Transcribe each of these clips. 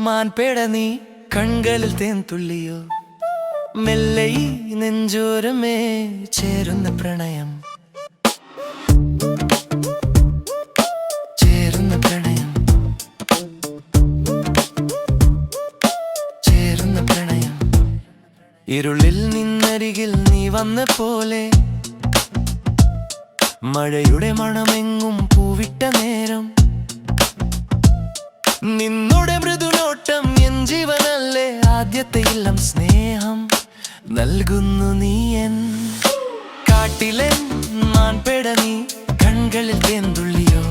മാൻപേട നീ കൺകളിൽ തേൻ തുള്ളിയോ മെല്ലെ നെഞ്ചോരമേ ചേരുന്ന പ്രണയം ചേരുന്ന പ്രണയം ചേരുന്ന പ്രണയം ഇരുളിൽ നിന്നരികിൽ നീ വന്ന പോലെ മഴയുടെ മണമെങ്ങും പൂവിട്ട നേരം നിന്നുടെ മൃദുനോട്ടം എൻ ജീവനല്ലേ ആദ്യത്തെ ഇല്ലം സ്നേഹം നൽകുന്നു നീ എൻ കാട്ടിലെ മാൻപേട നീ കൺകളിൽ തേന്തുള്ളിയോ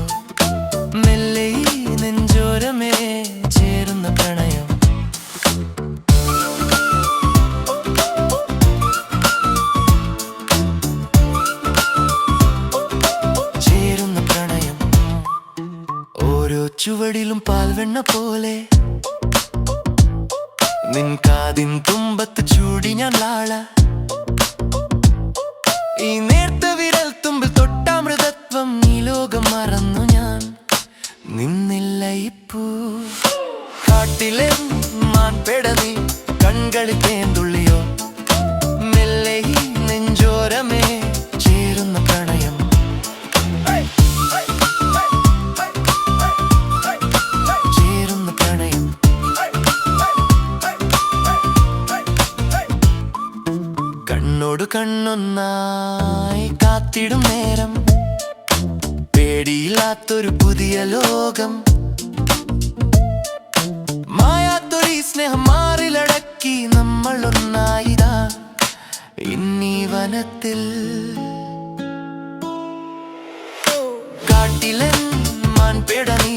മെല്ലെ നെഞ്ചോരമേ ചേരുന്ന പ്രണയം ചേരുന്ന പ്രണയം ഓരോ ചുവടിലും പാൽവെണ്ണ പോലെ നിൻ കാതിൻ തുമ്പത്ത് ചൂടി ഞാൻ ലാള ഈ നേർത്ത വിരൽ തുമ്പിൽ തൊട്ടാമൃതത്വം ഈ ലോകം മറന്നു ഞാൻ നിന്നില്ല ഇപ്പൂ കാട്ടിലെ മാൻപേട നീ കൺകളിൽ തേന്തുള്ളിയോ മെല്ലെ നെഞ്ചോരമേ ചേരുന്ന പ്രണയം ചേരുന്ന പ്രണയം കണ്ണോട് കണ്ണൊന്നായി കാത്തിടും നേരം പേടിയില്ലാത്തൊരു പുതിയ ലോകം മായാത്തൊരു സ്നേഹം മാറിലടക്കി നമ്മൾ ഒന്നായിതാ ഇന്നീ വനത്തിൽ കാട്ടിലെ മാൻപേട നീ